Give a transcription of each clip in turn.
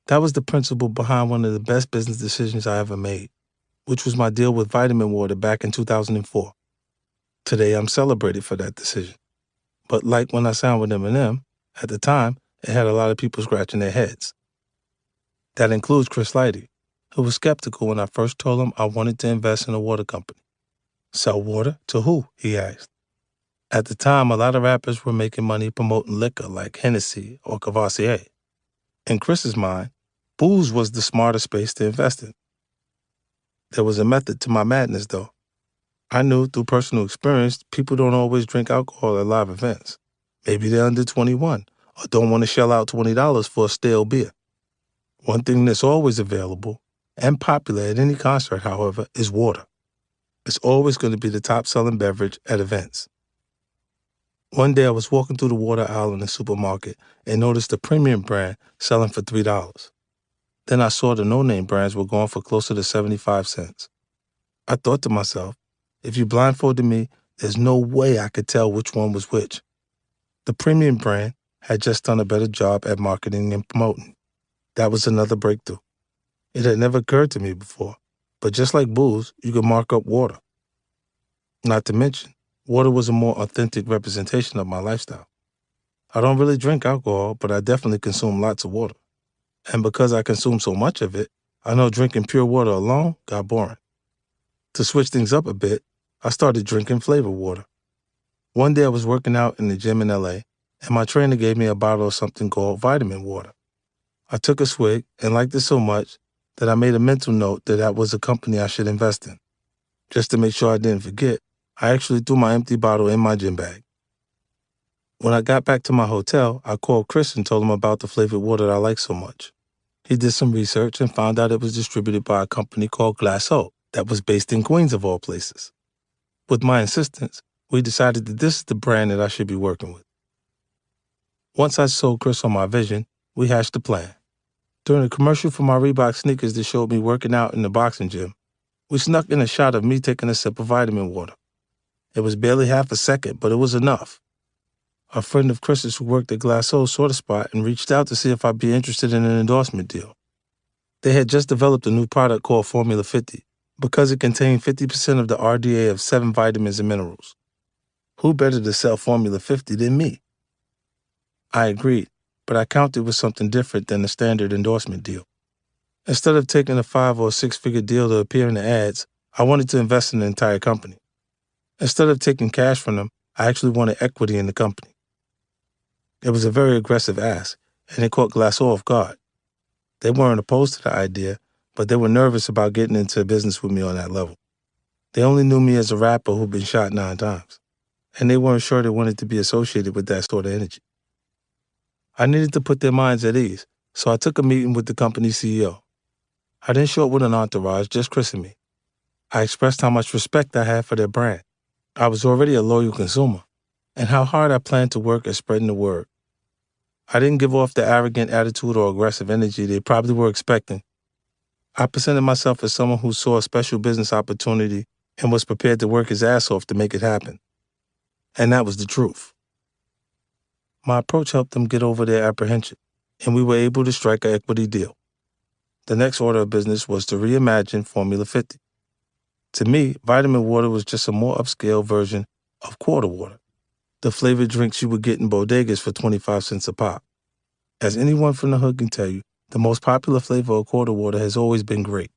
That was the principle behind one of the best business decisions I ever made, which was my deal with Vitamin Water back in 2004. Today, I'm celebrated for that decision. But like when I signed with M&M, at the time, it had a lot of people scratching their heads. That includes Chris Lighty, who was skeptical when I first told him I wanted to invest in a water company. Sell water to who? He asked. At the time, a lot of rappers were making money promoting liquor like Hennessy or Cavassier. In Chris's mind, booze was the smarter space to invest in. There was a method to my madness, though. I knew through personal experience people don't always drink alcohol at live events. Maybe they're under 21 or don't want to shell out $20 for a stale beer. One thing that's always available and popular at any concert, however, is water. It's always going to be the top-selling beverage at events. One day I was walking through the water aisle in the supermarket and noticed a premium brand selling for $3. Then I saw the no-name brands were going for closer to 75 cents. I thought to myself, if you blindfolded me, there's no way I could tell which one was which. The premium brand had just done a better job at marketing and promoting. That was another breakthrough. It had never occurred to me before, but just like booze, you could mark up water. Not to mention, water was a more authentic representation of my lifestyle. I don't really drink alcohol, but I definitely consume lots of water. And because I consume so much of it, I know drinking pure water alone got boring. To switch things up a bit, I started drinking flavored water. One day I was working out in the gym in LA, and my trainer gave me a bottle of something called vitamin water. I took a swig and liked it so much that I made a mental note that that was a company I should invest in. Just to make sure I didn't forget, I actually threw my empty bottle in my gym bag. When I got back to my hotel, I called Chris and told him about the flavored water that I like so much. He did some research and found out it was distributed by a company called Glasso that was based in Queens of all places. With my insistence, we decided that this is the brand that I should be working with. Once I sold Chris on my vision, we hatched a plan. During a commercial for my Reebok sneakers that showed me working out in the boxing gym, we snuck in a shot of me taking a sip of vitamin water. It was barely half a second, but it was enough. A friend of Chris's who worked at Glasso saw the spot and reached out to see if I'd be interested in an endorsement deal. They had just developed a new product called Formula 50 because it contained 50% of the RDA of 7 vitamins and minerals. Who better to sell Formula 50 than me? I agreed, but I countered with something different than the standard endorsement deal. Instead of taking a 5 or 6-figure deal to appear in the ads, I wanted to invest in the entire company. Instead of taking cash from them, I actually wanted equity in the company. It was a very aggressive ask, and it caught Glasso off guard. They weren't opposed to the idea, but they were nervous about getting into business with me on that level. They only knew me as a rapper who'd been shot 9 times, and they weren't sure they wanted to be associated with that sort of energy. I needed to put their minds at ease, so I took a meeting with the company's CEO. I didn't show up with an entourage, just Chris and me. I expressed how much respect I had for their brand. I was already a loyal consumer, and how hard I planned to work at spreading the word. I didn't give off the arrogant attitude or aggressive energy they probably were expecting. I presented myself as someone who saw a special business opportunity and was prepared to work his ass off to make it happen. And that was the truth. My approach helped them get over their apprehension, and we were able to strike an equity deal. The next order of business was to reimagine Formula 50. To me, vitamin water was just a more upscale version of quarter water, the flavored drinks you would get in bodegas for 25 cents a pop. As anyone from the hood can tell you, the most popular flavor of quarter water has always been grape.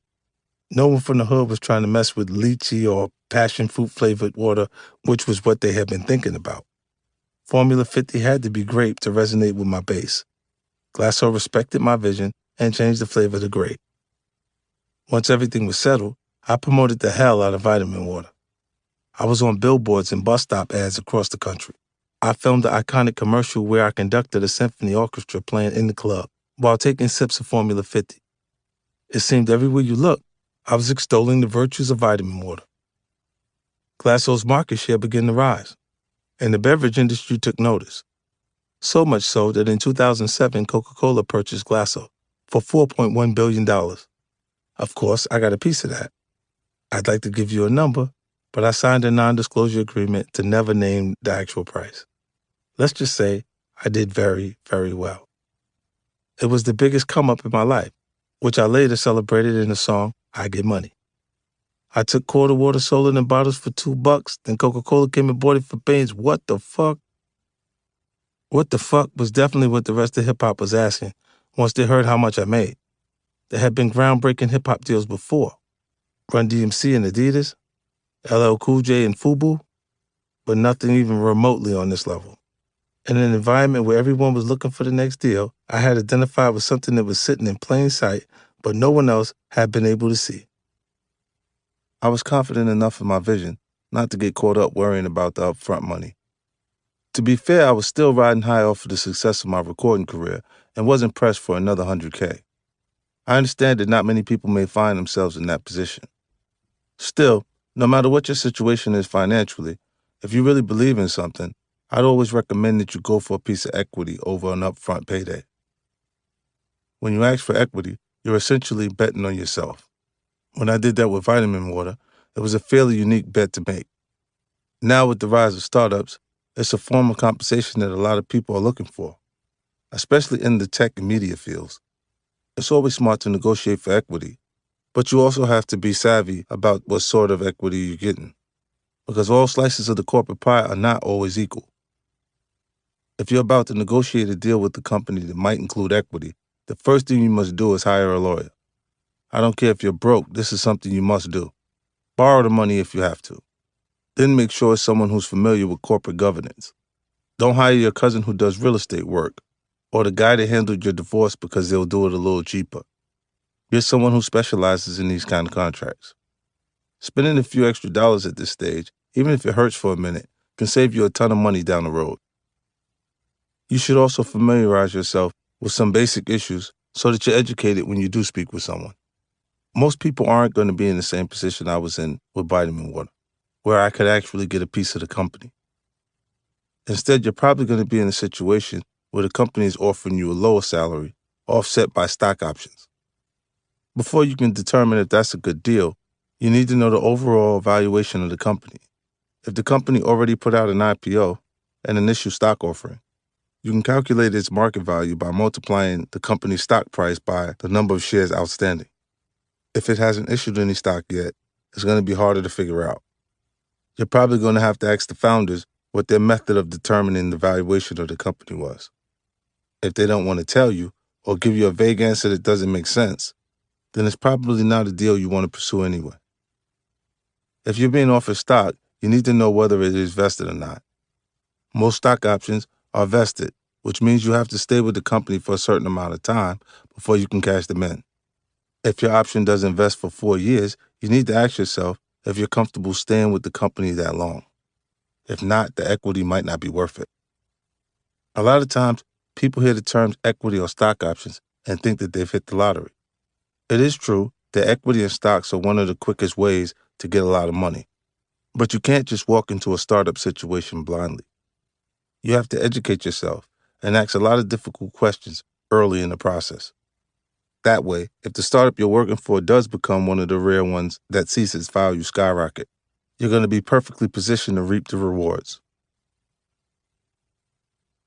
No one from the hood was trying to mess with lychee or passion fruit flavored water, which was what they had been thinking about. Formula 50 had to be grape to resonate with my base. Glasso respected my vision and changed the flavor to grape. Once everything was settled, I promoted the hell out of vitamin water. I was on billboards and bus stop ads across the country. I filmed the iconic commercial where I conducted a symphony orchestra playing in the club while taking sips of Formula 50. It seemed everywhere you looked, I was extolling the virtues of vitamin water. Glasso's market share began to rise, and the beverage industry took notice. So much so that in 2007, Coca-Cola purchased Glasso for $4.1 billion. Of course, I got a piece of that. I'd like to give you a number, but I signed a non-disclosure agreement to never name the actual price. Let's just say I did very, very well. It was the biggest come up in my life, which I later celebrated in the song, I Get Money. I took quarter water sold in bottles for $2, then Coca-Cola came and bought it for beans. What the fuck? What the fuck was definitely what the rest of hip-hop was asking once they heard how much I made. There had been groundbreaking hip-hop deals before. Run DMC and Adidas, LL Cool J and FUBU, but nothing even remotely on this level. In an environment where everyone was looking for the next deal, I had identified with something that was sitting in plain sight, but no one else had been able to see. I was confident enough in my vision not to get caught up worrying about the upfront money. To be fair, I was still riding high off of the success of my recording career and wasn't pressed for another $100K. I understand that not many people may find themselves in that position. Still, no matter what your situation is financially, if you really believe in something, I'd always recommend that you go for a piece of equity over an upfront payday. When you ask for equity, you're essentially betting on yourself. When I did that with Vitamin Water, it was a fairly unique bet to make. Now with the rise of startups, it's a form of compensation that a lot of people are looking for, especially in the tech and media fields. It's always smart to negotiate for equity, but you also have to be savvy about what sort of equity you're getting, because all slices of the corporate pie are not always equal. If you're about to negotiate a deal with the company that might include equity, the first thing you must do is hire a lawyer. I don't care if you're broke, this is something you must do. Borrow the money if you have to. Then make sure it's someone who's familiar with corporate governance. Don't hire your cousin who does real estate work, or the guy that handled your divorce because they'll do it a little cheaper. Get someone who specializes in these kind of contracts. Spending a few extra dollars at this stage, even if it hurts for a minute, can save you a ton of money down the road. You should also familiarize yourself with some basic issues so that you're educated when you do speak with someone. Most people aren't going to be in the same position I was in with Vitamin Water, where I could actually get a piece of the company. Instead, you're probably going to be in a situation where the company is offering you a lower salary, offset by stock options. Before you can determine if that's a good deal, you need to know the overall valuation of the company. If the company already put out an IPO, an initial stock offering, you can calculate its market value by multiplying the company's stock price by the number of shares outstanding. If it hasn't issued any stock yet, it's going to be harder to figure out. You're probably going to have to ask the founders what their method of determining the valuation of the company was. If they don't want to tell you or give you a vague answer that doesn't make sense, then it's probably not a deal you want to pursue anyway. If you're being offered stock, you need to know whether it is vested or not. Most stock options are vested, which means you have to stay with the company for a certain amount of time before you can cash them in. If your option doesn't vest for 4 years, you need to ask yourself if you're comfortable staying with the company that long. If not, the equity might not be worth it. A lot of times, people hear the terms equity or stock options and think that they've hit the lottery. It is true that equity and stocks are one of the quickest ways to get a lot of money. But you can't just walk into a startup situation blindly. You have to educate yourself and ask a lot of difficult questions early in the process. That way, if the startup you're working for does become one of the rare ones that sees its value skyrocket, you're going to be perfectly positioned to reap the rewards.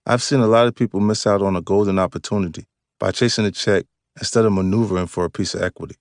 I've seen a lot of people miss out on a golden opportunity by chasing a check instead of maneuvering for a piece of equity.